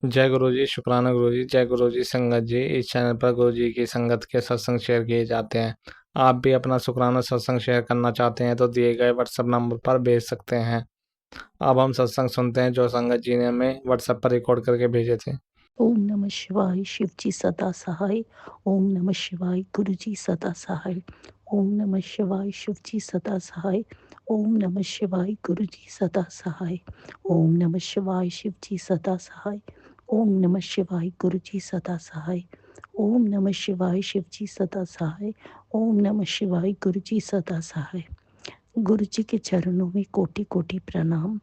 जय गुरु जी, शुक्राना गुरु जी, जय गुरु जी संगत जी। इस चैनल पर गुरु जी की संगत के सत्संग शेयर किए जाते हैं। आप भी अपना शुक्राना सत्संग शेयर करना चाहते हैं तो दिए गए व्हाट्सएप नंबर पर भेज सकते हैं। अब हम सत्संग सुनते हैं जो संगत जी ने हमें व्हाट्सएप पर रिकॉर्ड करके भेजे थे। ओम नमः शिवाय शिवजी सदा सहाय। ओम नमः शिवाय गुरुजी सदा सहाय। ओम नमः शिवाय शिवजी सदा सहाय। ओम नमः शिवाय गुरुजी सदा सहाय। ओम नमः शिवाय शिवजी सदा सहाय। ओम नमः शिवाय गुरुजी सदा सहाय। ओम नमः शिवाय शिवजी सदा सहाय। ओम नमः शिवाय गुरुजी सदा सहाय। गुरुजी के चरणों में कोटि कोटि प्रणाम।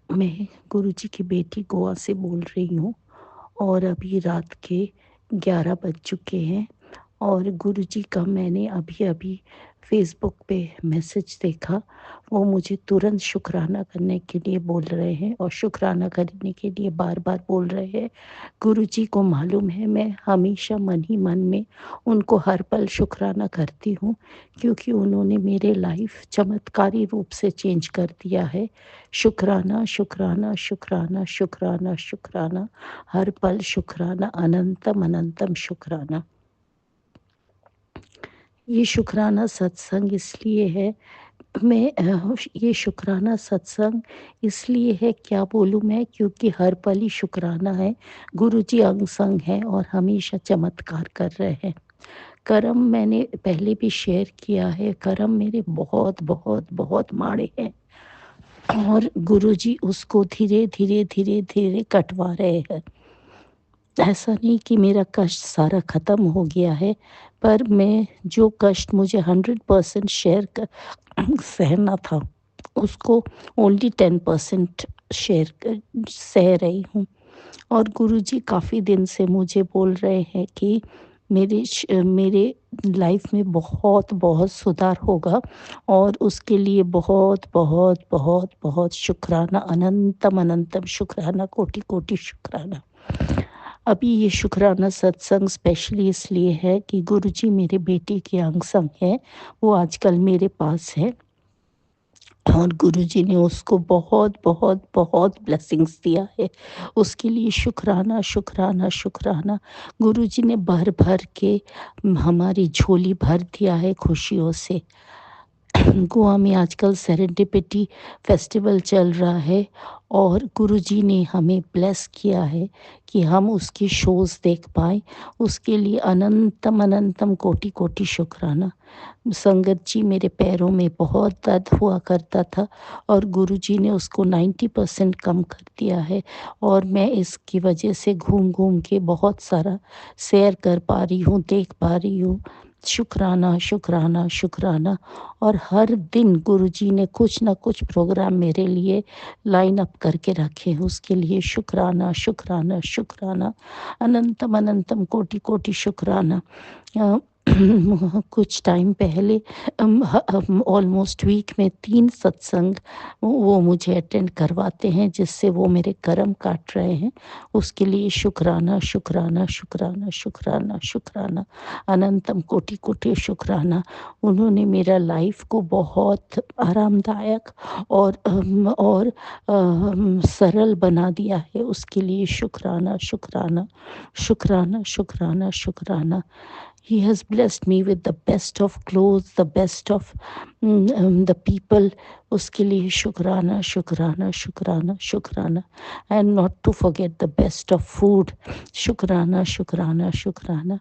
मैं गुरुजी की बेटी गोवा से बोल रही हूँ और अभी रात के 11 बज चुके हैं और गुरुजी का मैंने अभी-अभी फ़ेसबुक पे मैसेज देखा। वो मुझे तुरंत शुकराना करने के लिए बोल रहे हैं और शुकराना करने के लिए बार-बार बोल रहे हैं। गुरुजी को मालूम है मैं हमेशा मन ही मन में उनको हर पल शुकराना करती हूँ क्योंकि उन्होंने मेरे लाइफ़ चमत्कारी रूप से चेंज कर दिया है। शुकराना, शुकराना, शुकराना, शुकराना, शुकराना, हर पल शुकराना, अनंतम अनंतम शुकराना। ये शुकराना सत्संग इसलिए है ये शुकराना सत्संग इसलिए है क्या बोलूँ मैं क्योंकि हर पल ही शुकराना है। गुरुजी अंग संग हैं और हमेशा चमत्कार कर रहे हैं। कर्म मैंने पहले भी शेयर किया है, कर्म मेरे बहुत, बहुत, बहुत माड़े हैं और गुरुजी उसको धीरे, धीरे, धीरे, धीरे कटवा रहे हैं। ऐसा नहीं कि मेरा कष्ट सारा ख़त्म हो गया है, पर मैं जो कष्ट मुझे 100% शेयर कर सहना था, उसको ओनली 10% सह रही हूँ। और गुरुजी काफ़ी दिन से मुझे बोल रहे हैं कि मेरे लाइफ में बहुत बहुत सुधार होगा और उसके लिए बहुत बहुत बहुत बहुत शुक्राना, अनंतम अनंतम शुक्राना, कोटि कोटि शुक्राना। अभी ये शुक्राना सत्संग स्पेशली इसलिए है कि गुरुजी मेरे बेटे के अंग संग हैं। वो आजकल मेरे पास है और गुरुजी ने उसको बहुत बहुत बहुत ब्लेसिंग्स दिया है। उसके लिए शुक्राना, शुक्राना, शुक्राना। गुरुजी ने भर भर के हमारी झोली भर दिया है खुशियों से। गोवा में आजकल सेरेंडिपिटी फेस्टिवल चल रहा है और गुरुजी ने हमें ब्लेस किया है कि हम उसके शोज़ देख पाएँ। उसके लिए अनंतम अनंतम कोटि कोटि शुक्राना। संगत जी मेरे पैरों में बहुत दर्द हुआ करता था और गुरुजी ने उसको 90% कम कर दिया है और मैं इसकी वजह से घूम-घूम के बहुत सारा सैर कर पा रही हूँ, देख पा रही हूँ। शुक्राना, शुक्राना, शुक्राना। और हर दिन गुरुजी ने कुछ न कुछ प्रोग्राम मेरे लिए लाइन अप करके रखे हैं, उसके लिए शुक्राना, शुक्राना, शुक्राना। अनंतम अनंतम कोटि कोटि शुक्राना। अ, कुछ टाइम पहले ऑलमोस्ट वीक में 3 सत्संग वो मुझे अटेंड करवाते हैं जिससे वो मेरे कर्म काट रहे हैं। उसके लिए शुक्राना, शुक्राना, शुक्राना, शुक्राना, शुक्राना, अनंतम कोटि कोटि शुक्राना। उन्होंने मेरा लाइफ को बहुत आरामदायक और सरल बना दिया है, उसके लिए शुक्राना, शुक्राना, शुक्राना, शुक्राना, शुक्राना। He has blessed me with the best of clothes, the best of the people. उसके लिए शुक्राना, शुक्राना, शुक्राना, शुक्राना। And not to forget the best of food. शुक्राना, शुक्राना, शुक्राना।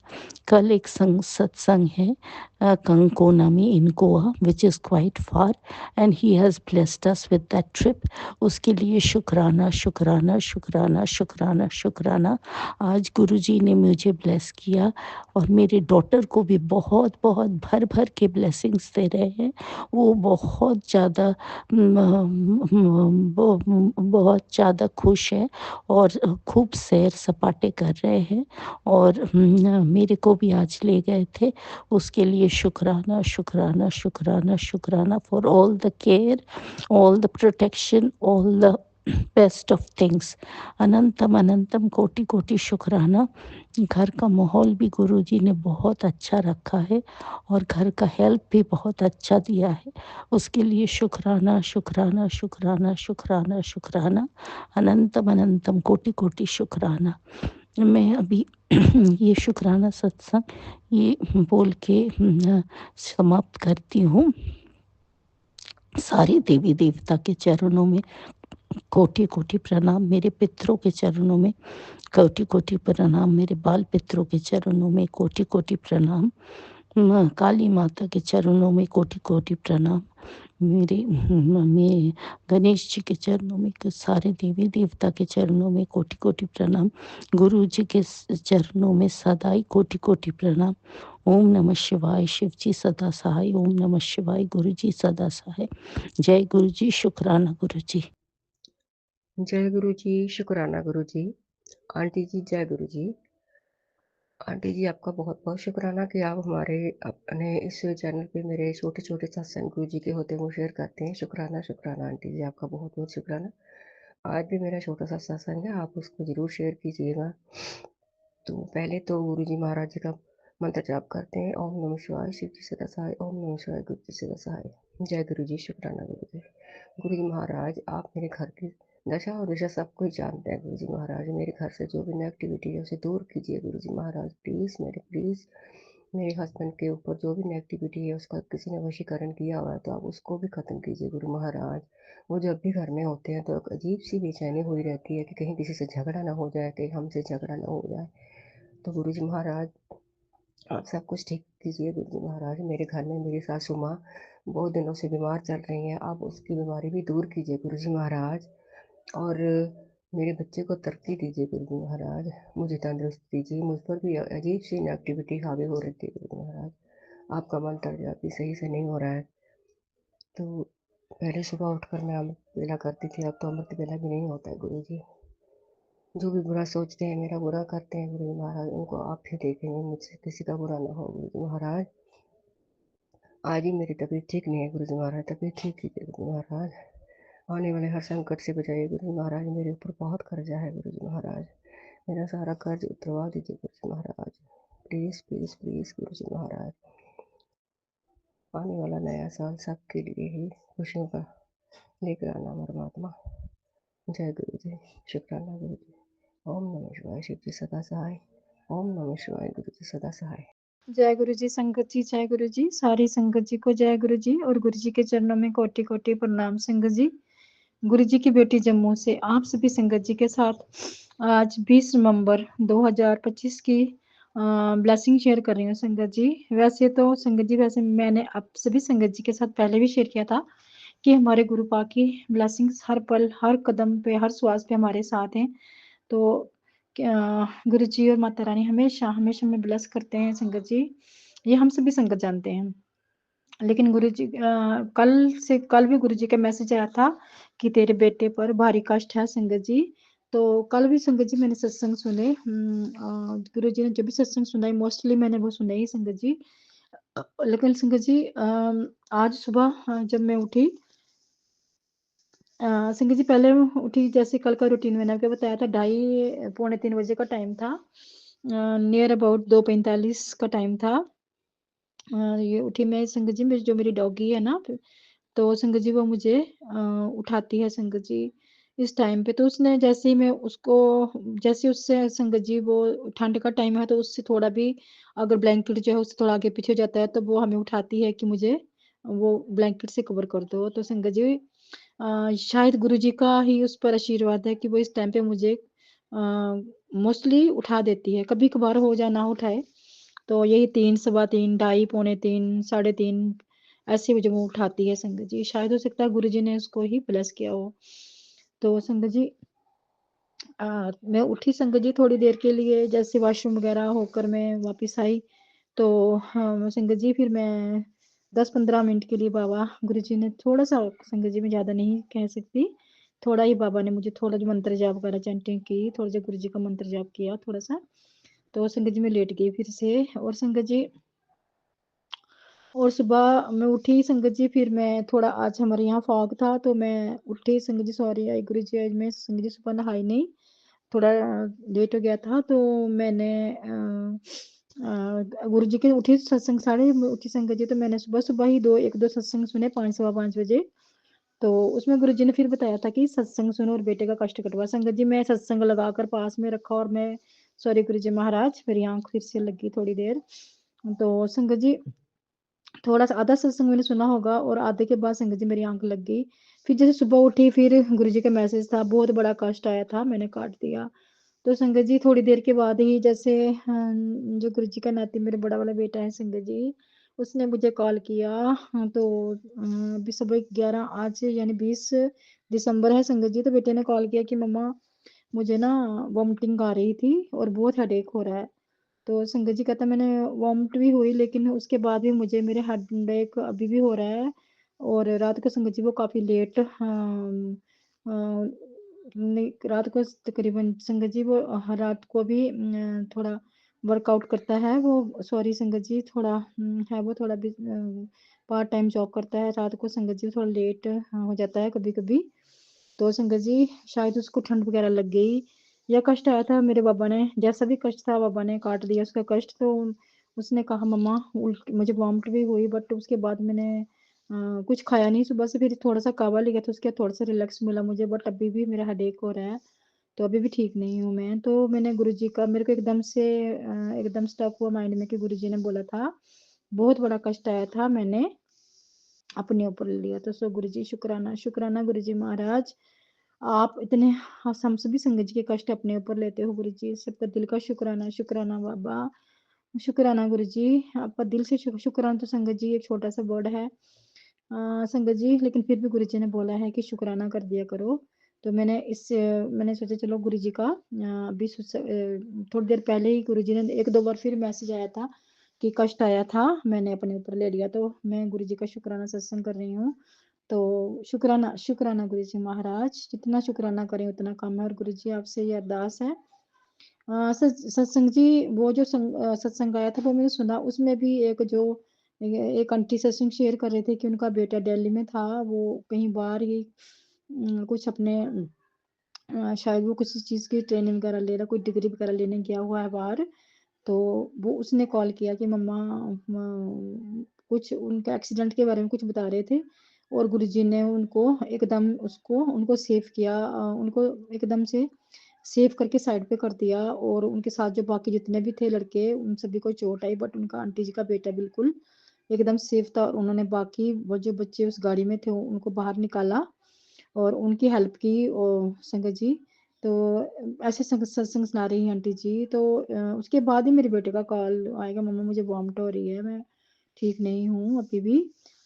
कल एक सत्संग है कंकोना में in Goa which is quite far and he has blessed us with that trip. उसके लिए शुक्राना, शुक्राना, शुक्राना, शुक्राना, शुक्राना। आज गुरुजी ने मुझे ब्लेस किया और मेरे डॉटर को भी बहुत बहुत भर भर के ब्लेसिंग्स दे रहे हैं। वो बहुत ज़्यादा बहुत ज़्यादा खुश है और खूब सैर सपाटे कर रहे हैं और मेरे को भी आज ले गए थे। उसके लिए शुक्राना, शुक्राना, शुक्राना, शुक्राना for all the care, all the protection, all the best of things. अनंतम अनंतम कोटि कोटि शुक्राना। घर का माहौल भी गुरुजी ने बहुत अच्छा रखा है और घर का हेल्प भी बहुत अच्छा दिया है। उसके लिए शुक्राना शुक्राना शुक्राना शुक्राना शुक्राना। अनंतम अनंतम कोटि कोटि शुक्राना। मैं अभी ये शुक्राना सत्संग ये बोल के समाप्त करती हूँ। सारे देवी देवता के चरणों में कोटि कोटि प्रणाम। मेरे पितरों के चरणों में कोटि कोटि प्रणाम। मेरे बाल पितरों के चरणों में कोटि कोटि प्रणाम। काली माता के चरणों में कोटि कोटि प्रणाम। मेरे मैं गणेश जी के चरणों में, सारे देवी देवता के चरणों में कोटि कोटि प्रणाम। गुरु जी के चरणों में सदाई कोटि कोटि प्रणाम। ओम नमः शिवाय। शिव जी सदा सहाय। ओम नमः शिवाय। गुरु जी सदा सहाय। जय गुरु जी। शुक्राना गुरु जी। जय गुरु जी। शुक्राना गुरु जी। आंटी जी जय गुरु जी। आंटी जी आपका बहुत बहुत शुक्राना कि आप हमारे अपने इस चैनल पे मेरे छोटे छोटे सत्संग गुरु जी के होते हैं वो शेयर करते हैं। शुक्राना शुक्राना आंटी जी आपका बहुत बहुत शुक्राना। आज भी मेरा छोटा सा सत्संग है, आप उसको ज़रूर शेयर कीजिएगा। तो पहले तो गुरु जी महाराज जी का मंत्र जाप करते हैं। ओम नमः शिवाय। शिव जी सदा सहाय। ओम नमः शिवाय। गुरु जी सदा सहाय। जय गुरु जी। शुक्राना गुरु जी। गुरु जी महाराज आप मेरे घर की दशा और दिशा सब कुछ जानते हैं। गुरु जी महाराज मेरे घर से जो भी नेगेटिविटी है उसे दूर कीजिए गुरु जी महाराज। प्लीज़ मेरे हस्बैंड के ऊपर जो भी नेगेटिविटी है उसका किसी ने वशीकरण किया हुआ है तो आप उसको भी ख़त्म कीजिए गुरु महाराज। वो जब भी घर में होते हैं तो एक अजीब सी बेचैनी हुई रहती है कि कहीं किसी से झगड़ा ना हो जाए, कहीं हमसे झगड़ा ना हो जाए। तो गुरु जी महाराज आप सब कुछ ठीक कीजिए गुरु जी महाराज। मेरे घर में मेरी सासू माँ बहुत दिनों से बीमार चल रही हैं, आप उसकी बीमारी भी दूर कीजिए गुरु जी महाराज। और मेरे बच्चे को तरक्की दीजिए गुरु जी महाराज। मुझे तंदुरुस्ती दीजिए। मुझ पर भी अजीब सी नेगेटिविटी हावी हो रही थी गुरु जी महाराज। आपका मंत्र जाप भी सही से नहीं हो रहा है। तो पहले सुबह उठकर मैं अमृत वेला करती थी, अब तो अमृत वेला भी नहीं होता है गुरु जी। जो भी बुरा सोचते हैं मेरा बुरा करते हैं गुरु जी महाराज, उनको आप ही देखेंगे, मुझसे किसी का बुरा ना हो गुरु जी महाराज। आज ही मेरी तबीयत ठीक नहीं है गुरु जी महाराज, तबीयत ठीक कीजिए गुरु जी महाराज। आने वाले हर संकट से बचाइए गुरु जी महाराज। मेरे ऊपर बहुत कर्जा है गुरु जी महाराज, मेरा सारा कर्ज उतरवा दीजिए गुरु जी महाराज। प्लीज़ प्लीज़ प्लीज़ गुरु जी महाराज। आने वाला नया साल सबके लिए ही खुशियों का लेकर आना परमात्मा। जय गुरु जी। शुक्राना गुरु जी। ओम नमः शिवाय। शिव जी सदा सहाय। ओम नमः शिवाय। गुरु जी सदा सहाय। जय गुरु जी। संगत जी जय गुरु जी। सारी संगत जी को जय गुरु जी और गुरु जी के चरणों में कोटि कोटि प्रणाम। संगत जी गुरु जी की बेटी जम्मू से आप सभी संगत जी के साथ आज 20 नवंबर 2025 की ब्लेसिंग शेयर कर रही हूँ संगत जी। वैसे तो संगत जी वैसे मैंने आप सभी संगत जी के साथ पहले भी शेयर किया था कि हमारे गुरु पाक की ब्लेसिंग्स हर पल हर कदम पे हर श्वास पे हमारे साथ हैं। तो गुरु जी और माता रानी हमेशा हमेशा हमें ब्लेस करते हैं संगत जी, ये हम सभी संगत जानते हैं। लेकिन गुरु जी कल भी गुरु जी का मैसेज आया था कि तेरे बेटे पर भारी कष्ट है संगत जी। तो कल भी संगत जी मैंने सत्संग सुने, गुरु जी ने जो भी सत्संग सुनाई मोस्टली मैंने वो सुने ही संगत जी। लेकिन संगत जी आज सुबह जब मैं उठी संगत जी पहले उठी जैसे कल का रूटीन मैंने आपको बताया था 2:30 पौने 3 बजे का टाइम था, नियर अबाउट 2:45 का टाइम था। ये उठी मैं संगत जी, मेरी जो मेरी डॉगी है ना, तो संगत जी वो मुझे उठाती है संगत जी इस टाइम पे। तो उसने जैसे ही मैं उसको जैसे उससे संगत जी वो ठंड का टाइम है तो उससे थोड़ा भी अगर ब्लैंकेट जो है उससे थोड़ा आगे पीछे हो जाता है तो वो हमें उठाती है कि मुझे वो ब्लैंकेट से कवर कर दो। तो संगत जी शायद गुरु जी का ही उस पर आशीर्वाद है कि वो इस टाइम पे मुझे मोस्टली उठा देती है, कभी कभार हो जाए ना उठाए तो यही 3 सवा 3 ढाई पौने 3 साढ़े 3 ऐसे में जब वो उठाती है संगत जी। शायद हो सकता है गुरु जी ने उसको ही ब्लेस किया हो। तो संगत जी मैं उठी संगत जी थोड़ी देर के लिए जैसे वॉशरूम वगैरह होकर मैं वापस आई तो हाँ संगत जी फिर मैं 10-15 मिनट के लिए बाबा गुरु जी ने थोड़ा सा संगत जी में ज़्यादा नहीं कह सकती, थोड़ा ही बाबा ने मुझे थोड़ा जो मंत्र जाप वगैरह चैंटिंग की, थोड़ा सा गुरु जी का मंत्र जाप किया थोड़ा सा। तो संगत जी मैं लेट गई फिर से और संगत जी और सुबह मैं उठी संगत जी, फिर मैं थोड़ा, आज हमारे यहाँ फॉग था तो मैं उठी संगत जी, सॉरी आई गुरु जी, आज मैं संगत जी सुबह नहाई नहीं, थोड़ा लेट हो गया था तो मैंने गुरु जी के उठी सत्संग, साढ़े उठी संगत जी, तो मैंने सुबह सुबह ही एक दो सत्संग सुने 5 सवा 5 बजे। तो उसमें गुरु जी ने फिर बताया था कि सत्संग सुनो और बेटे का कष्ट कटवा। संगत जी मैं सत्संग लगाकर पास में रखा और मैं, सॉरी गुरु जी महाराज, मेरी आंख फिर से लगी थोड़ी देर। तो संगत जी थोड़ा सा आधा सत्संग मैंने सुना होगा और आधे के बाद संगत जी मेरी आंख लग गई। फिर जैसे सुबह उठी, फिर गुरु जी का मैसेज था, बहुत बड़ा कष्ट आया था, मैंने काट दिया। तो संगत जी थोड़ी देर के बाद ही जैसे जो गुरु जी का नाती मेरा बड़ा वाला बेटा है संगत जी, उसने मुझे कॉल किया। तो अभी सुबह 11 आज यानी 20 दिसंबर है संगत जी, तो बेटे ने कॉल किया कि मम्मा मुझे ना वॉमिटिंग आ रही थी और बहुत हेडेक हो रहा है। तो संगत जी कहता मैंने वॉमिट भी हुई, लेकिन उसके बाद भी मुझे मेरे हेडेक अभी भी हो रहा है। और रात को संगत जी वो काफ़ी लेट रात को तकरीबन संगत जी वो रात को भी थोड़ा वर्कआउट करता है वो, सॉरी संगत जी थोड़ा है वो थोड़ा भी पार्ट टाइम जॉब करता है। रात को संगत जी थोड़ा लेट हो जाता है कभी कभी। तो संगत जी शायद उसको ठंड वगैरह लग गई या कष्ट आया था, मेरे बाबा ने जैसा भी कष्ट था बाबा ने काट दिया उसका कष्ट। तो उसने कहा मम्मा मुझे वॉमिट भी हुई, बट उसके बाद मैंने कुछ खाया नहीं सुबह से, फिर थोड़ा सा कावा लिया था, उसके बाद थोड़ा सा रिलैक्स मिला मुझे, बट अभी भी मेरा हेडेक हो रहा है। तो अभी भी ठीक नहीं हूँ मैं। तो मैंने गुरुजी का, मेरे को एकदम से एकदम स्टक हुआ माइंड में कि गुरुजी ने बोला था, बहुत बड़ा कष्ट आया था, मैंने अपने ऊपर ले लिया। तो सो गुरुजी शुक्राना, शुक्राना गुरुजी महाराज, आप इतने, हाँ, हम सभी संगत जी के कष्ट अपने ऊपर लेते हो गुरुजी, सबका दिल का शुक्राना, शुक्राना बाबा, शुक्राना गुरुजी, आपका दिल से शुक्राना। तो संगत जी एक छोटा सा वर्ड है संगत जी, लेकिन फिर भी गुरुजी ने बोला है कि शुक्राना कर दिया करो। तो मैंने सोचा चलो गुरुजी का अभी थोड़ी देर पहले ही गुरुजी ने एक दो बार फिर मैसेज आया था कि कष्ट आया था, मैंने अपने ऊपर ले लिया, तो मैं गुरुजी का शुक्राना सत्संग कर रही हूँ। तो शुक्राना, शुक्राना गुरुजी महाराज, जितना शुक्राना करें उतना कम है। और गुरुजी आपसे ये अरदास है, सत्संग जी वो जो सत्संग आया था वो मैंने सुना, उसमें भी एक आंटी सत्संग शेयर कर रहे थे कि उनका बेटा दिल्ली में था, वो कहीं बाहर ही कुछ अपने शायद वो किसी चीज़ की ट्रेनिंग वगैरह ले रहा, कोई डिग्री वगैरह लेने गया हुआ है बाहर। तो वो उसने कॉल किया कि मम्मा कुछ उनका एक्सीडेंट के बारे में कुछ बता रहे थे, और गुरुजी ने उनको एकदम उनको सेव किया, उनको एकदम से सेव करके साइड पे कर दिया। और उनके साथ जो बाकी जितने भी थे लड़के, उन सभी को चोट आई, बट उनका आंटी जी का बेटा बिल्कुल एकदम सेफ था। और उन्होंने बाकी वो जो बच्चे उस गाड़ी में थे उनको बाहर निकाला और उनकी हेल्प की संगत जी। तो ऐसे सत्संग सुना रही हैं आंटी जी। तो उसके बाद ही मेरे बेटे का कॉल आएगा, मम्मा मुझे वॉमिट हो रही है, मैं ठीक नहीं हूँ अभी भी।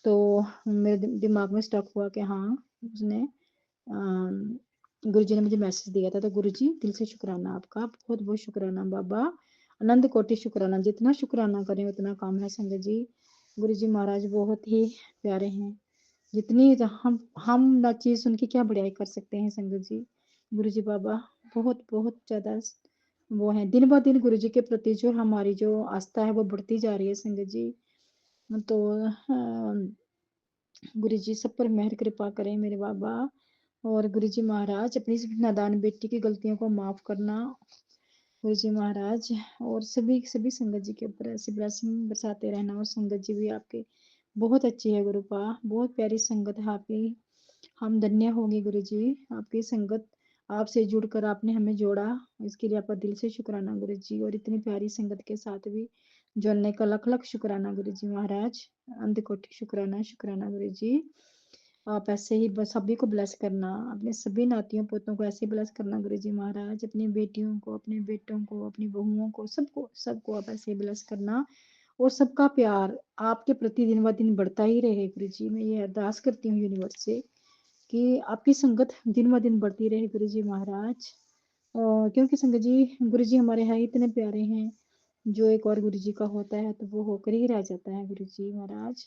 तो मेरे दिमाग में स्टक हुआ कि हाँ, उसने गुरु जी ने मुझे मैसेज दिया था। तो गुरु जी दिल से शुक्राना आपका, बहुत बहुत शुक्राना बाबा, आनंद कोटि शुक्राना, जितना शुक्राना करें उतना कम है संगत जी। गुरु जी महाराज बहुत ही प्यारे हैं, जितनी हम ना चीज़ उनकी क्या बढ़ाई कर सकते हैं संगत जी। गुरु जी बाबा बहुत बहुत ज़्यादा वो है, दिन ब दिन गुरु जी के प्रति जो हमारी जो आस्था है वो बढ़ती जा रही है संगत जी। तो गुरु जी सब पर मेहर कृपा करें मेरे बाबा। और गुरु जी महाराज अपनी इस नादान बेटी की गलतियों को माफ करना गुरु जी महाराज, और सभी सभी संगत जी के ऊपर ऐसी ब्लेसिंग बरसाते रहना। और संगत जी भी आपके बहुत अच्छी है गुरुपा, बहुत प्यारी संगत है आपकी, हम धन्य होंगे गुरु जी आपकी संगत, आपसे जुड़कर आपने हमें जोड़ा, इसके लिए आपका दिल से शुक्राना गुरु जी। और इतनी प्यारी संगत के साथ भी जुड़ने का लख लख शुक्राना गुरु जी महाराज, अंध कोटि शुक्राना, शुक्राना गुरु जी। आप ऐसे ही बस सभी को ब्लेस करना, अपने सभी नातियों पोतों को ऐसे ब्लेस करना गुरु जी महाराज, अपनी बेटियों को, अपने बेटों को, अपनी बहुओं को, सबको सबको आप ऐसे ही ब्लेस करना। और सबका प्यार आपके प्रति दिन ब दिन बढ़ता ही रहे गुरु जी। मैं ये अरदास करती हूँ यूनिवर्स से कि आपकी संगत दिन ब दिन बढ़ती रहे गुरु जी महाराज। क्योंकि संगत जी गुरु जी हमारे हैं इतने प्यारे हैं, जो एक और गुरु जी का होता है तो वो होकर ही रह जाता है गुरु जी महाराज।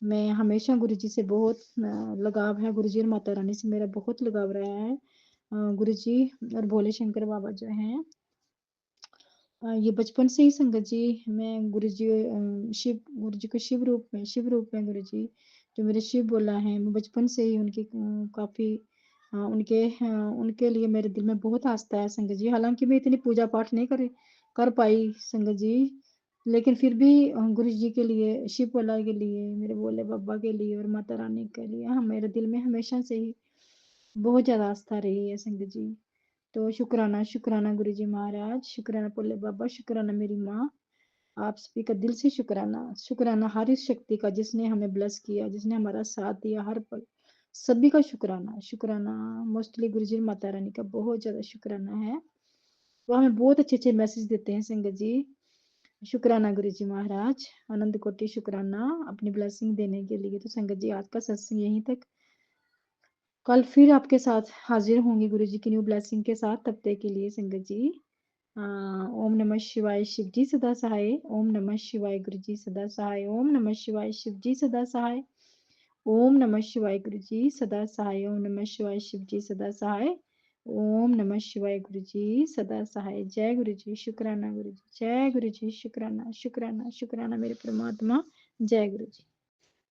मैं हमेशा गुरु जी से बहुत लगाव है, गुरु जी और माता रानी से मेरा बहुत लगाव रहा है। गुरु जी और भोले शंकर बाबा जो हैं ये बचपन से ही संगत जी मैं गुरुजी गुरुजी को शिव रूप में गुरुजी जो मेरे शिव बोला है, मैं बचपन से ही उनकी काफ़ी उनके लिए मेरे दिल में बहुत आस्था है संगत जी। हालाँकि मैं इतनी पूजा-पाठ नहीं कर पाई संगत जी, लेकिन फिर भी गुरु जी के लिए, शिव भोला के लिए, मेरे भोले बाबा के लिए और माता रानी के लिए हाँ, मेरे दिल में हमेशा से ही बहुत ज़्यादा आस्था रही है संगत जी। तो शुक्राना, शुक्राना गुरुजी महाराज, शुक्राना भोले बाबा, शुक्राना मेरी माँ, आप सभी का दिल से शुक्राना। शुक्राना हर इस शक्ति का जिसने हमें ब्लेस किया, जिसने हमारा साथ दिया हर पल। सभी का शुक्राना, शुक्राना मोस्टली गुरुजी और माता रानी का बहुत ज़्यादा शुक्राना है। वो हमें बहुत अच्छे-अच्छे मैसेज देते हैं संगत जी। शुक्राना गुरुजी महाराज, अनंत कोटि शुक्राना अपनी ब्लेसिंग देने के लिए। तो संगत जी आज का सत्संग यहीं तक। कल फिर आपके साथ हाजिर होंगी गुरुजी की न्यू ब्लेसिंग के साथ, तब तक के लिए संगत जी ओम नमः शिवाय शिव जी सदा सहाय, ओम नमः शिवाय गुरु जी सदा सहाय, ओम नमः शिवाय शिव जी सदा सहाय, ओम नमः शिवाय गुरु जी सदा सहाय, ओम नमः शिवाय शिव जी सदा सहाय, ओम नमः शिवाय गुरु जी सदा सहाय। जय गुरु जी, शुक्राना गुरु जी, जय गुरु जी, शुक्राना शुक्राना शुक्राना मेरे परमात्मा, जय गुरु जी।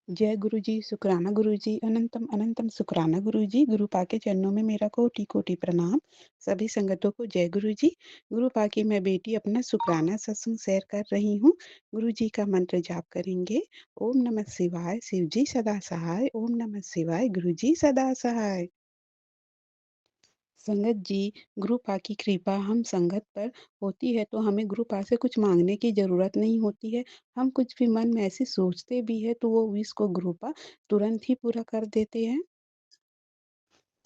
जय गुरु जी, शुक्राना गुरु जी, अनंतम अनंतम शुक्राना गुरु जी। गुरु पाके चरणों में मेरा कोटि कोटि प्रणाम। सभी संगतों को जय गुरु जी। गुरु पाके मैं बेटी अपना शुक्राना सत्संग शेयर कर रही हूँ। गुरु जी का मंत्र जाप करेंगे। ओम नमः शिवाय, शिव जी सदा सहाय। ओम नमः शिवाय, गुरु जी सदा सहाय। संगत जी, गुरु पा की कृपा हम संगत पर होती है तो हमें गुरु पा से कुछ मांगने की ज़रूरत नहीं होती है। हम कुछ भी मन में ऐसे सोचते भी हैं तो वो विश को गुरु पा तुरंत ही पूरा कर देते हैं।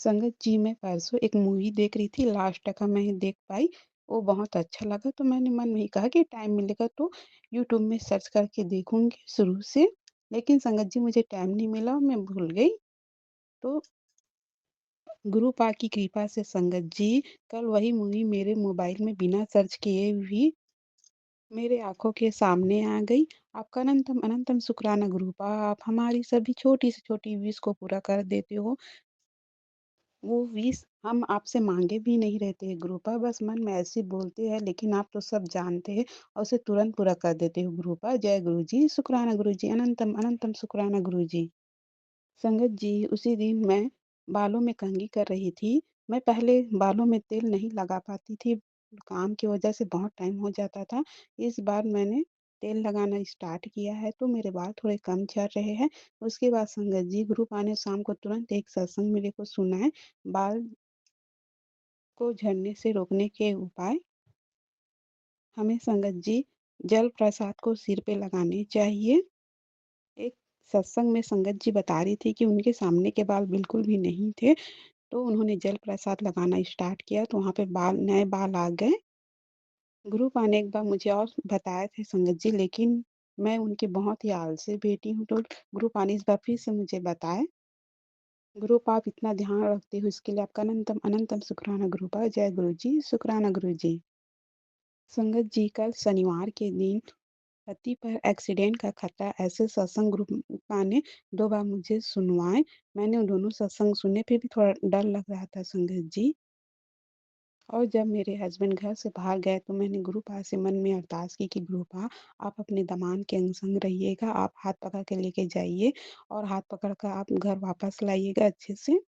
संगत जी, मैं परसों एक मूवी देख रही थी, लास्ट तक मैं देख पाई। वो बहुत अच्छा लगा तो मैंने मन में ही कहा कि टाइम मिलेगा तो यूट्यूब में सर्च करके देखूँगी शुरू से। लेकिन संगत जी मुझे टाइम नहीं मिला, मैं भूल गई। तो गुरु पा की कृपा से संगत जी कल वही मूवी मेरे मोबाइल में बिना सर्च किए भी मेरे आंखों के सामने आ गई। आपका अनंतम अनंतम शुक्राना गुरु पा, आप हमारी सभी छोटी से छोटी विश को पूरा कर देते हो। वो विश हम आपसे मांगे भी नहीं रहते हैं गुरु पा, बस मन में ऐसे बोलते हैं लेकिन आप तो सब जानते हैं और उसे तुरंत पूरा कर देते हो गुरु पा। जय गुरु जी, शुक्राना गुरु जी, अनंतम अनंतम शुक्राना गुरु जी। संगत जी, उसी दिन मैं बालों में कंघी कर रही थी। मैं पहले बालों में तेल नहीं लगा पाती थी, काम की वजह से बहुत टाइम हो जाता था। इस बार मैंने तेल लगाना स्टार्ट किया है, तो मेरे बाल थोड़े कम झड़ रहे हैं। उसके बाद संगत जी, ग्रुप आने शाम को तुरंत एक सत्संग मेरे को सुनाए, बाल को झड़ने से रोकने के उपाय। हमें संगत जी, जल प्रसाद को सिर पे लगाने चाहिए। एक सत्संग में संगत जी बता रही थी कि उनके सामने के बाल बिल्कुल भी नहीं थे, तो उन्होंने जल प्रसाद लगाना स्टार्ट किया तो वहाँ पे नए बाल आ गए। गुरु पा ने एक बार मुझे और बताए थे संगत जी, लेकिन मैं उनकी बहुत ही आलसी बेटी हूँ, तो गुरु पा ने इस बार फिर से मुझे बताए। गुरु पा आप इतना ध्यान रखते हो इसके लिए आपका अनंतम अनंतम शुक्राना गुरु पा। जय गुरु जी, शुक्राना गुरु जी। संगत जी, कल शनिवार के दिन पति पर एक्सीडेंट का खतरा ऐसे सत्संग ग्रुप पा ने 2 बार मुझे सुनवाए। मैंने उन दोनों सत्संग सुने, फिर भी थोड़ा डर लग रहा था संगत जी। और जब मेरे हस्बैंड घर से बाहर गए तो मैंने गुरु पा से मन में अरदास की कि गुरु पा, आप अपने दामाद के संग रहिएगा, आप हाथ पकड़ के लेके जाइए और हाथ पकड़ कर आप घर वापस लाइएगा अच्छे से।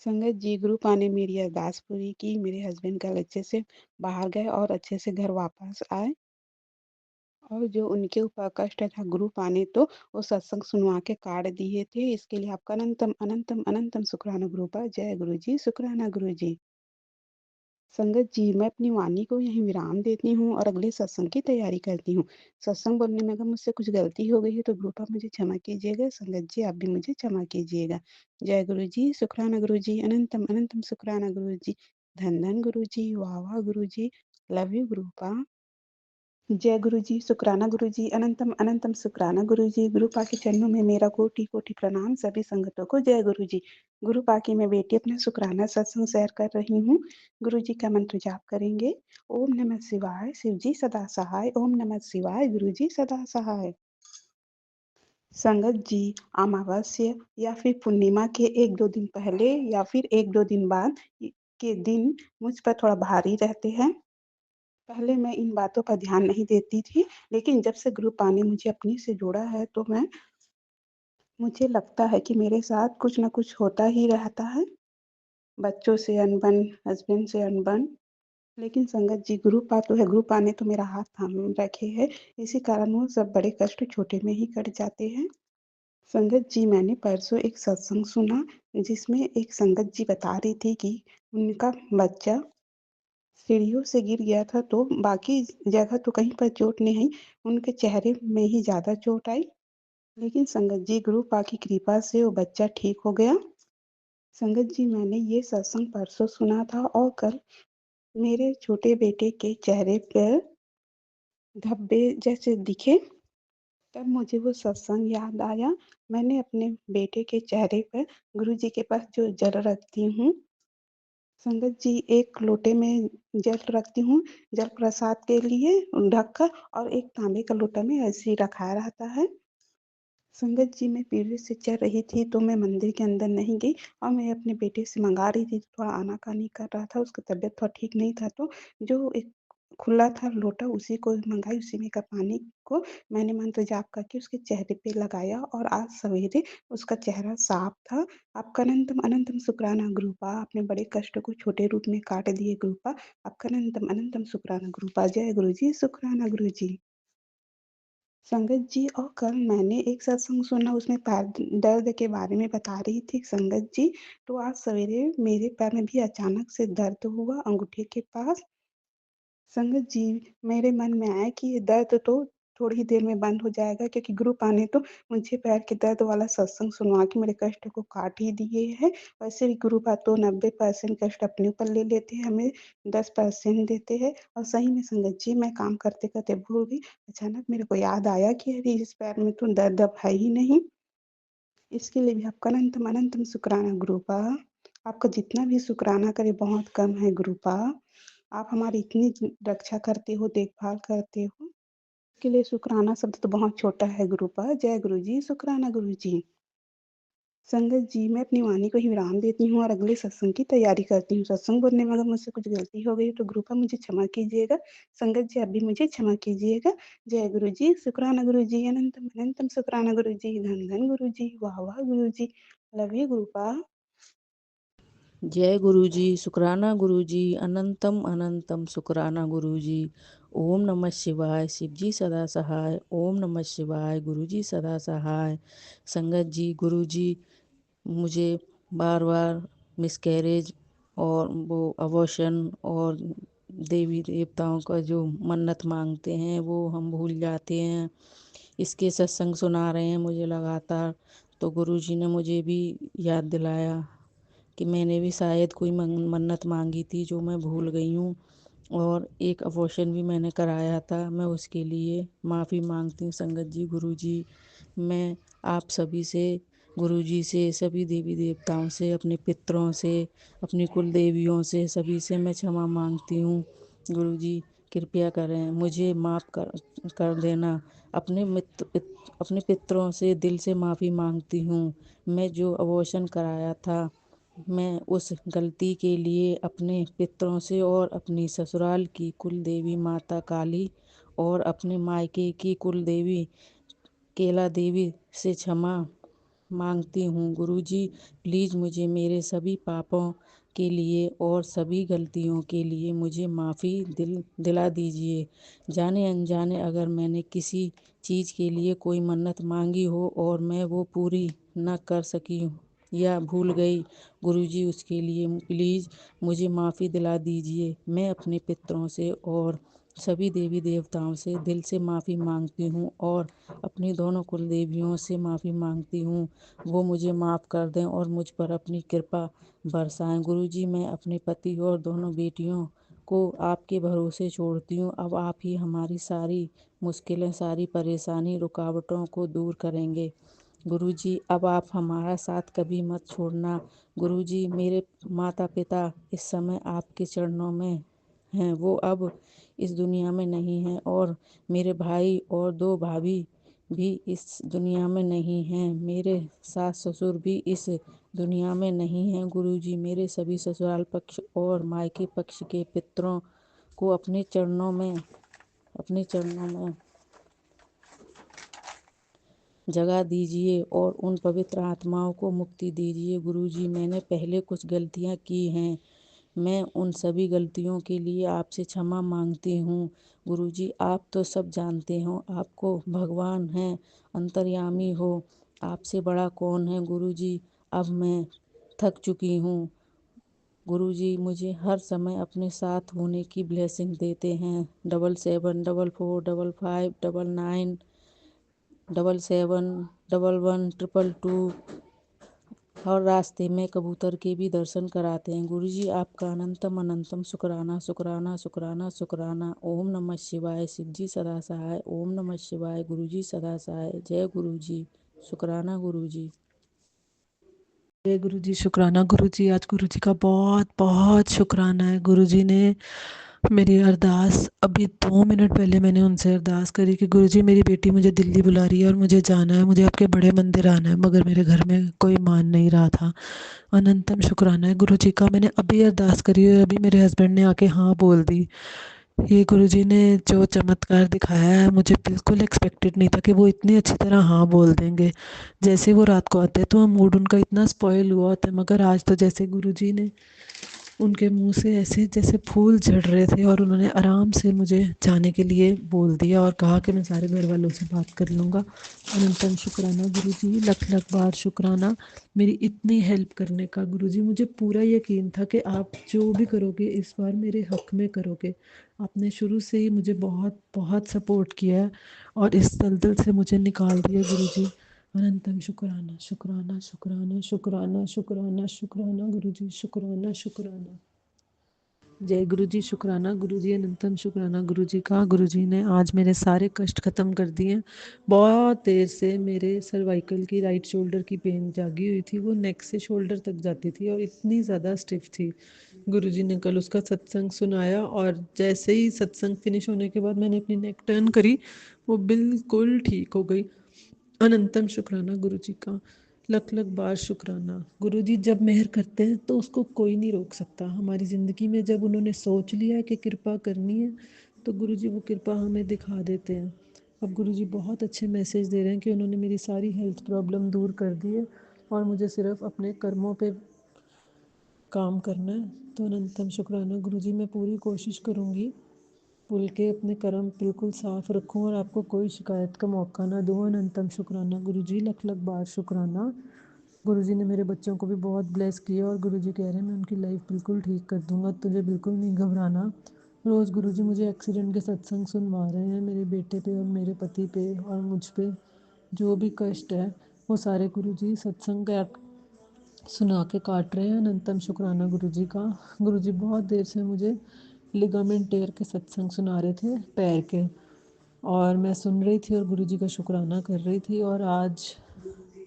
संगत जी, गुरु पा ने मेरी अरदास पूरी की, मेरे हस्बैंड कल अच्छे से बाहर गए और अच्छे से घर वापस आए। और जो उनके ऊपर कष्ट था गुरु पा ने तो वो सत्संग सुनवा के काट दिए थे। इसके लिए आपका अनंतम अनंतम अनंतम शुक्राना गुरु पा। जय गुरु जी, शुक्राना गुरु जी। संगत जी, मैं अपनी वाणी को यहीं विराम देती हूँ और अगले सत्संग की तैयारी करती हूँ। सत्संग बोलने में अगर मुझसे कुछ गलती हो गई है तो गुरु आप मुझे क्षमा कीजिएगा। संगत जी, आप भी मुझे क्षमा कीजिएगा। जय गुरु जी, शुक्राना गुरु जी, अनंतम अनंतम शुक्राना गुरु जी। धन धन गुरु जी, वाह वाह गुरु जी, लव यू गुरु पा। जय गुरु जी, शुक्राना गुरु जी, अनंतम अनंतम शुक्राना गुरु जी। गुरु पा के चरणों में मेरा कोटि कोटि प्रणाम। सभी संगतों को जय गुरु जी। गुरु पा की मैं बेटी अपना शुक्राना सत्संग शेयर कर रही हूँ। गुरु जी का मंत्र जाप करेंगे। ओम नमः शिवाय, शिव जी सदा सहाय। ओम नमः शिवाय, गुरु जी सदा सहाय। संगत जी, अमावस्या या फिर पूर्णिमा के 1-2 दिन पहले या फिर 1-2 दिन बाद के दिन मुझ पर थोड़ा भारी रहते हैं। पहले मैं इन बातों पर ध्यान नहीं देती थी, लेकिन जब से ग्रुपा ने मुझे अपने से जोड़ा है तो मुझे लगता है कि मेरे साथ कुछ न कुछ होता ही रहता है। बच्चों से अनबन, हस्बैंड से अनबन, लेकिन संगत जी ग्रुपा तो है, ग्रुपा ने तो मेरा हाथ थाम रखे है, इसी कारण वो सब बड़े कष्ट छोटे में ही कट जाते हैं। संगत जी मैंने परसों एक सत्संग सुना, जिसमें एक संगत जी बता रही थी कि उनका बच्चा सीढ़ियों से गिर गया था, तो बाकी जगह तो कहीं पर चोट नहीं आई, उनके चेहरे में ही ज़्यादा चोट आई। लेकिन संगत जी गुरुपा की कृपा से वो बच्चा ठीक हो गया। संगत जी मैंने ये सत्संग परसों सुना था और कल मेरे छोटे बेटे के चेहरे पर धब्बे जैसे दिखे, तब मुझे वो सत्संग याद आया। मैंने अपने बेटे के चेहरे पर गुरुजी के पास जो जल रखती हूँ, संगत जी एक लोटे में जल रखती हूँ, जल प्रसाद के लिए ढककर, और एक तांबे का लोटा में ऐसे ही रखा रहता है। संगत जी मैं पीरियड से चल रही थी तो मैं मंदिर के अंदर नहीं गई और मैं अपने बेटे से मँगा रही थी, थोड़ा आना-कानी कर रहा था, उसकी तबीयत थोड़ा ठीक नहीं था, तो जो एक खुला था लोटा उसी को मँगाई, उसी में का पानी को मैंने मंत्र जाप करके उसके चेहरे पे लगाया और आज सवेरे उसका चेहरा साफ था। आपका अनंतम अनंतम शुक्राना गुरुपा, आपने बड़े कष्ट को छोटे रूप में काट दिए गुरुपा, आपका अनंतम अनंतम शुक्राना गुरुपा। जय गुरु जी, शुक्राना गुरु जी। संगत जी और कल मैंने एक सत्संग सुना, उसमें पैर दर्द के बारे में बता रही थी संगत जी, तो आज सवेरे मेरे पैर में भी अचानक से दर्द हुआ अंगूठे के पास। संगत जी मेरे मन में आया कि ये दर्द तो थोड़ी ही देर में बंद हो जाएगा, क्योंकि गुरुपा ने तो मुझे पैर के दर्द वाला सत्संग सुनवा के मेरे कष्ट को काट ही दिए हैं। वैसे भी गुरुपा तो 90% कष्ट अपने ऊपर ले लेते हैं, हमें 10% देते हैं। और सही में संगत जी मैं काम करते-करते भूल गई। अचानक मेरे को याद आया कि अरे इस पैर में तो दर्द अब है ही नहीं। इसके लिए भी आपका अनंतम अनंतम शुक्राना गुरुपा। आपका जितना भी शुक्राना करे बहुत कम है गुरुपा। आप हमारी इतनी रक्षा करते हो, देखभाल करते हो, इसके लिए शुक्राना शब्द तो बहुत छोटा है गुरुपा। जय गुरु जी, शुक्राना गुरु जी। संगत जी मैं अपनी वाणी को ही विराम देती हूँ और अगले सत्संग की तैयारी करती हूँ। सत्संग बोलने में अगर मुझसे कुछ गलती हो गई तो गुरुपा मुझे क्षमा कीजिएगा। संगत जी आप भी मुझे क्षमा कीजिएगा। जय गुरु जी, शुक्राना गुरु जी, अनंतम अनंतम शुक्राना गुरु जी, धन धन गुरु जी, वाह वाह गुरु जी, लव यू गुरुपा। जय गुरु जी, शुक्राना गुरु जी, अनंतम अनंतम शुक्राना गुरु जी। ओम नमः शिवाय, शिव जी सदा सहाय। ओम नमः शिवाय, गुरु जी सदा सहाय। संगत जी, गुरु जी मुझे बार बार मिसकैरेज और वो अबॉर्शन और देवी देवताओं का जो मन्नत मांगते हैं वो हम भूल जाते हैं। इसके सत्संग सुना रहे हैं मुझे लगातार, तो गुरुजी ने मुझे भी याद दिलाया कि मैंने भी शायद कोई मन्नत मांगी थी जो मैं भूल गई हूँ, और एक अबॉर्शन भी मैंने कराया था। मैं उसके लिए माफ़ी मांगती हूँ संगत जी, गुरु जी। मैं आप सभी से, गुरु जी से, सभी देवी देवताओं से, अपने पितरों से, अपनी कुल देवियों से, सभी से मैं क्षमा मांगती हूँ। गुरु जी कृपया करें, मुझे माफ़ कर देना। अपने पितरों से दिल से माफ़ी मांगती हूँ। मैं जो अबॉर्शन कराया था, मैं उस गलती के लिए अपने पितरों से और अपनी ससुराल की कुल देवी माता काली और अपने मायके की कुल देवी केला देवी से क्षमा मांगती हूँ। गुरुजी प्लीज़ मुझे मेरे सभी पापों के लिए और सभी गलतियों के लिए मुझे माफ़ी दिला दीजिए। जाने अनजाने अगर मैंने किसी चीज़ के लिए कोई मन्नत मांगी हो और मैं वो पूरी न कर सकी या भूल गई, गुरुजी उसके लिए प्लीज़ मुझे माफ़ी दिला दीजिए। मैं अपने पितरों से और सभी देवी देवताओं से दिल से माफ़ी मांगती हूँ और अपनी दोनों कुल देवियों से माफ़ी मांगती हूँ, वो मुझे माफ़ कर दें और मुझ पर अपनी कृपा बरसाएं। गुरुजी मैं अपने पति और दोनों बेटियों को आपके भरोसे छोड़ती हूँ। अब आप ही हमारी सारी मुश्किलें, सारी परेशानी, रुकावटों को दूर करेंगे। गुरुजी अब आप हमारा साथ कभी मत छोड़ना। गुरुजी मेरे माता पिता इस समय आपके चरणों में हैं, वो अब इस दुनिया में नहीं हैं, और मेरे भाई और 2 भाभी भी इस दुनिया में नहीं हैं। मेरे सास ससुर भी इस दुनिया में नहीं हैं। गुरुजी मेरे सभी ससुराल पक्ष और मायके पक्ष के पितरों को अपने चरणों में जगा दीजिए और उन पवित्र आत्माओं को मुक्ति दीजिए। गुरुजी, मैंने पहले कुछ गलतियां की हैं, मैं उन सभी गलतियों के लिए आपसे क्षमा मांगती हूँ। गुरुजी, आप तो सब जानते हो, आपको भगवान हैं, अंतर्यामी हो, आपसे बड़ा कौन है। गुरुजी, अब मैं थक चुकी हूँ। गुरुजी, मुझे हर समय अपने साथ होने की ब्लेसिंग देते हैं। 77445599 77111122 और रास्ते में कबूतर के भी दर्शन कराते हैं। गुरुजी, आपका अनंतम अनंतम शुक्राना शुक्राना शुक्राना शुक्राना। ओम नमः शिवाय। शिवजी सदा सहाय। ओम नमः शिवाय। गुरुजी सदा सहाय। जय गुरुजी। शुक्राना गुरुजी। जय गुरु जी। शुक्राना गुरु जी। आज गुरु जी का बहुत बहुत शुक्राना है। गुरु जी ने मेरी अरदास, अभी 2 मिनट पहले मैंने उनसे अरदास करी कि गुरु जी, मेरी बेटी मुझे दिल्ली बुला रही है और मुझे जाना है, मुझे आपके बड़े मंदिर आना है, मगर मेरे घर में कोई मान नहीं रहा था। अनंतम शुक्राना है गुरु जी का। मैंने अभी अरदास करी और अभी मेरे हस्बैंड ने आके हाँ बोल दी। ये गुरुजी ने जो चमत्कार दिखाया है, मुझे बिल्कुल एक्सपेक्टेड नहीं था कि वो इतनी अच्छी तरह हाँ बोल देंगे। जैसे वो रात को आते हैं तो मूड उनका इतना स्पॉइल हुआ होता है, मगर आज तो जैसे गुरुजी ने उनके मुंह से ऐसे जैसे फूल झड़ रहे थे और उन्होंने आराम से मुझे जाने के लिए बोल दिया और कहा कि मैं सारे घर वालों से बात कर लूँगा। अनंतम शुक्राना गुरुजी, लख लख बार शुक्राना मेरी इतनी हेल्प करने का। गुरुजी, मुझे पूरा यकीन था कि आप जो भी करोगे इस बार मेरे हक में करोगे। आपने शुरू से ही मुझे बहुत बहुत सपोर्ट किया है और इस दलदल से मुझे निकाल दिया गुरुजी। अनंतम शुक्राना शुक्राना शुक्राना शुक्राना शुक्राना शुक्राना गुरुजी। शुक्राना शुक्राना। जय गुरुजी। शुक्राना गुरुजी। अनंतम शुक्राना गुरुजी का। गुरुजी ने आज मेरे सारे कष्ट ख़त्म कर दिए। बहुत देर से मेरे सर्वाइकल की राइट शोल्डर की पेन जागी हुई थी, वो नेक से शोल्डर तक जाती थी और इतनी ज़्यादा स्टिफ थी। गुरुजी ने कल उसका सत्संग सुनाया और जैसे ही सत्संग फिनिश होने के बाद मैंने अपनी नेक टर्न करी, वो बिल्कुल ठीक हो गई। अनंतम शुक्राना गुरुजी का। लख लख बार शुक्राना। गुरुजी जब मेहर करते हैं तो उसको कोई नहीं रोक सकता। हमारी ज़िंदगी में जब उन्होंने सोच लिया है कि कृपा करनी है तो गुरुजी वो कृपा हमें दिखा देते हैं। अब गुरुजी बहुत अच्छे मैसेज दे रहे हैं कि उन्होंने मेरी सारी हेल्थ प्रॉब्लम दूर कर दी है और मुझे सिर्फ अपने कर्मों पे काम करना है। तो अनंतम शुक्राना गुरुजी, मैं पूरी कोशिश करूँगी पुल के अपने कर्म बिल्कुल साफ रखूं और आपको कोई शिकायत का मौका ना दूं। अनंतम शुक्राना गुरुजी, लख लख बार शुक्राना। गुरुजी ने मेरे बच्चों को भी बहुत ब्लेस किया और गुरुजी कह रहे हैं मैं उनकी लाइफ बिल्कुल ठीक कर दूंगा, तुझे बिल्कुल नहीं घबराना। रोज़ गुरुजी मुझे एक्सीडेंट के सत्संग सुनवा रहे हैं, मेरे बेटे पे और मेरे पति पे और मुझ पे जो भी कष्ट है वो सारे गुरुजी सत्संग का सुना के काट रहे हैं। अनंतम शुक्राना गुरुजी का। गुरुजी बहुत देर से मुझे लिगामेंट टेयर के सत्संग सुना रहे थे पैर के, और मैं सुन रही थी और गुरुजी का शुक्राना कर रही थी। और आज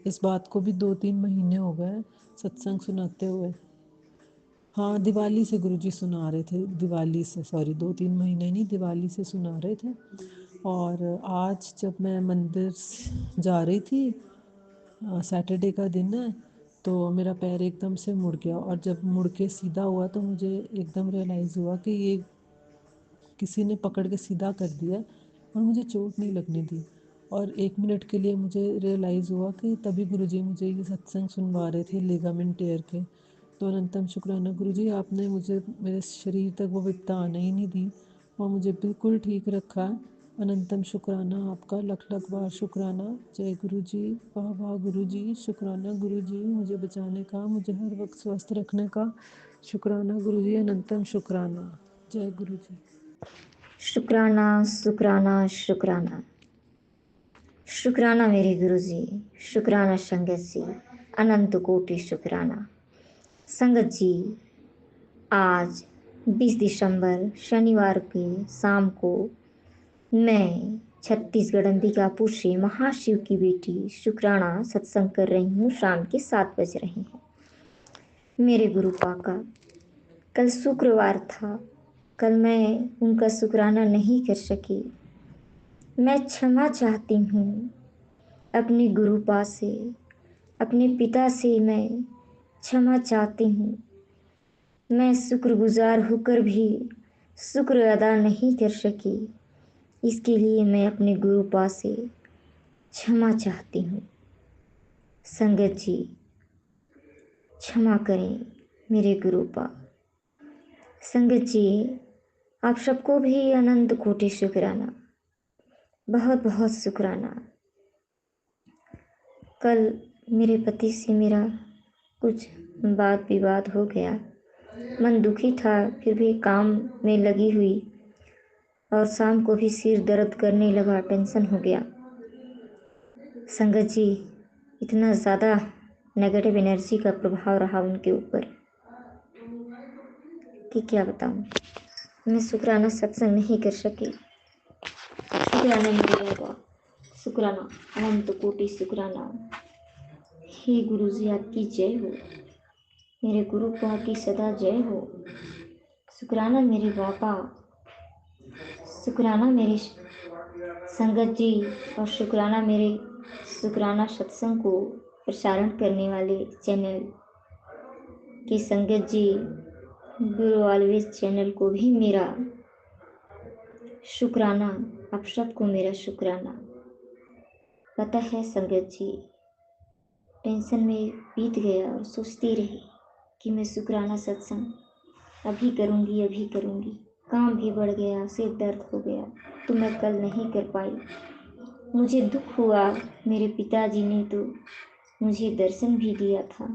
इस बात को भी 2-3 महीने हो गए सत्संग सुनाते हुए। हाँ, दिवाली से गुरुजी सुना रहे थे, दिवाली से, सॉरी 2-3 महीने नहीं, दिवाली से सुना रहे थे। और आज जब मैं मंदिर जा रही थी, सैटरडे का दिन है, तो मेरा पैर एकदम से मुड़ गया और जब मुड़ के सीधा हुआ तो मुझे एकदम रियलाइज़ हुआ कि ये किसी ने पकड़ के सीधा कर दिया और मुझे चोट नहीं लगने दी। और 1 मिनट के लिए मुझे रियलाइज़ हुआ कि तभी गुरुजी मुझे ये सत्संग सुनवा रहे थे लिगामेंट टेयर के। तो अनंतम शुक्राना गुरुजी, आपने मुझे मेरे शरीर तक वो विपदा आने ही नहीं दी और मुझे बिल्कुल ठीक रखा है। अनंतम शुक्राना आपका, लख लख बार शुक्राना। जय गुरुजी। वाह वाह गुरुजी। शुक्राना गुरुजी मुझे बचाने का, मुझे हर वक्त स्वस्थ रखने का। शुक्राना गुरुजी। अनंतम शुक्राना। जय गुरुजी। शुक्राना शुक्राना शुक्राना। शुक्राना मेरे गुरुजी, शुक्राना संगत जी, अनंत कोटि शुक्राना। संगत जी, आज 20 दिसंबर शनिवार के शाम को मैं छत्तीसगढ़ अंबिकापुर से महाशिव की बेटी शुक्राना सत्संग कर रही हूँ। शाम के 7 बज रहे हैं। मेरे गुरु पाका, कल शुक्रवार था, कल मैं उनका शुक्राना नहीं कर सकी। मैं क्षमा चाहती हूँ अपने गुरुपा से, अपने पिता से मैं क्षमा चाहती हूँ। मैं शुक्रगुजार होकर भी शुक्र अदा नहीं कर सकी, इसके लिए मैं अपने गुरुपा से क्षमा चाहती हूँ। संगत जी क्षमा करें मेरे गुरुपा। संगत जी आप सबको भी अनंत कोटि शुक्राना, बहुत बहुत शुक्राना। कल मेरे पति से मेरा कुछ वाद विवाद हो गया, मन दुखी था, फिर भी काम में लगी हुई, और शाम को भी सिर दर्द करने लगा, टेंशन हो गया। संगत जी इतना ज़्यादा नेगेटिव एनर्जी का प्रभाव रहा उनके ऊपर कि क्या बताऊं। मैं शुक्राना सत्संग नहीं कर सकी। शुक्राना मेरे बाबा, शुक्राना अनंत कोटि शुक्राना। हे गुरु जी आपकी जय हो, मेरे गुरु पा की सदा जय हो। शुक्राना मेरे बाबा, शुक्राना मेरे संगत जी, और शुक्राना मेरे शुक्राना सत्संग को प्रसारण करने वाले चैनल की संगत जी, गुरु ऑलवेज चैनल को भी मेरा शुक्राना। आप सबको मेरा शुक्राना। पता है संगत जी, टेंशन में बीत गया और सोचती रही कि मैं शुक्राना सत्संग अभी करूँगी। काम भी बढ़ गया, सिर दर्द हो गया, तो मैं कल नहीं कर पाई। मुझे दुख हुआ, मेरे पिताजी ने तो मुझे दर्शन भी दिया था,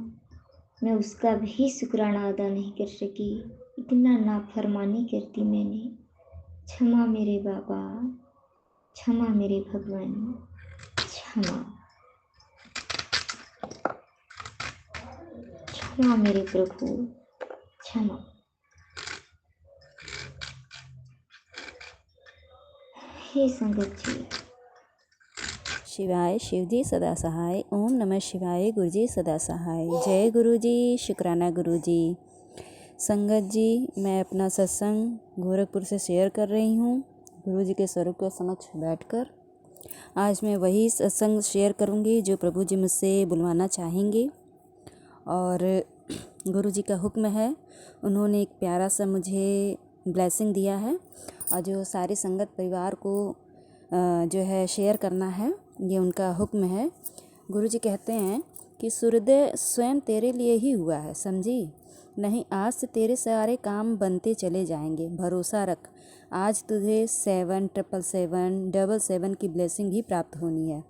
मैं उसका भी शुक्राना अदा नहीं कर सकी। इतना नाफरमानी करती मैंने। क्षमा मेरे बाबा, क्षमा मेरे भगवान, क्षमा क्षमा मेरे प्रभु, क्षमा। हे संगत जी शिवाय शिवजी सदा सहाय। ओम नमः शिवाय गुरुजी सदा सहाय। जय गुरुजी, शुक्राना गुरुजी। संगत जी मैं अपना सत्संग गोरखपुर से शेयर कर रही हूँ गुरुजी के स्वरूप के समक्ष बैठकर। आज मैं वही सत्संग शेयर करूँगी जो प्रभु जी मुझसे बुलवाना चाहेंगे, और गुरुजी का हुक्म है, उन्होंने एक प्यारा सा मुझे ब्लेसिंग दिया है, और जो सारी संगत परिवार को जो है शेयर करना है, ये उनका हुक्म है। गुरुजी कहते हैं कि सूर्योदय स्वयं तेरे लिए ही हुआ है, समझी नहीं, आज से तेरे सारे काम बनते चले जाएंगे, भरोसा रख। आज तुझे 777 की ब्लेसिंग भी प्राप्त होनी है।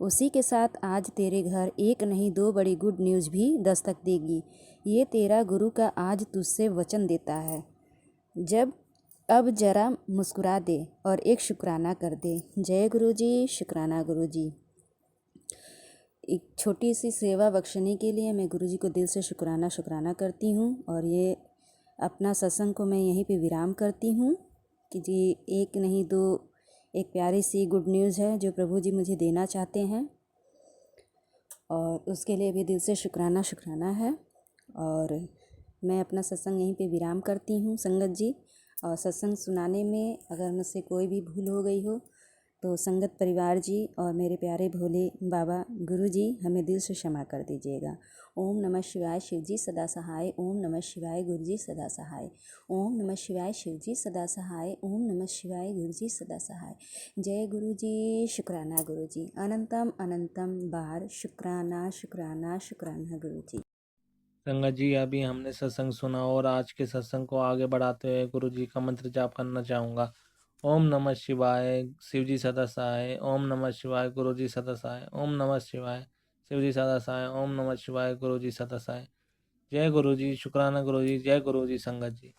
उसी के साथ आज तेरे घर एक नहीं 2 बड़ी गुड न्यूज़ भी दस्तक देगी। ये तेरा गुरु का आज तुझसे वचन देता है। अब जरा मुस्कुरा दे और एक शुक्राना कर दे। जय गुरुजी, शुक्राना गुरुजी। एक छोटी सी सेवा बख्शने के लिए मैं गुरुजी को दिल से शुक्राना करती हूँ, और ये अपना सत्संग को मैं यहीं पे विराम करती हूँ कि जी एक नहीं 2 एक प्यारी सी गुड न्यूज़ है जो प्रभु जी मुझे देना चाहते हैं, और उसके लिए भी दिल से शुक्राना है। और मैं अपना सत्संग यहीं पे विराम करती हूँ संगत जी। और सत्संग सुनाने में अगर मुझसे कोई भी भूल हो गई हो तो संगत परिवार जी और मेरे प्यारे भोले बाबा गुरु जी हमें दिल से क्षमा कर दीजिएगा। ओम नमः शिवाय, शिवजी सदा सहाय। ओम नमः शिवाय, गुरुजी सदा सहाय। ओम नमः शिवाय, शिवजी सदा सहाय। ओम नमः शिवाय, गुरुजी सदा सहाय। जय गुरुजी, शुक्राना गुरुजी। अनंतम बार शुक्राना गुरुजी। संगत जी अभी हमने सत्संग सुना, और आज के सत्संग को आगे बढ़ाते हुए गुरु जी का मंत्र जाप करना चाहूँगा। ओम नमः शिवाय, शिवजी सदा सहाय। ओम नमः शिवाय, गुरु जी सदा सहाय। ओम नमः शिवाय, शिवजी सदा सहाय। ओम नमः शिवाय, गुरु जी सदा सहाय। जय गुरु जी, शुक्राना गुरु जी। जय गुरु जी संगत जी।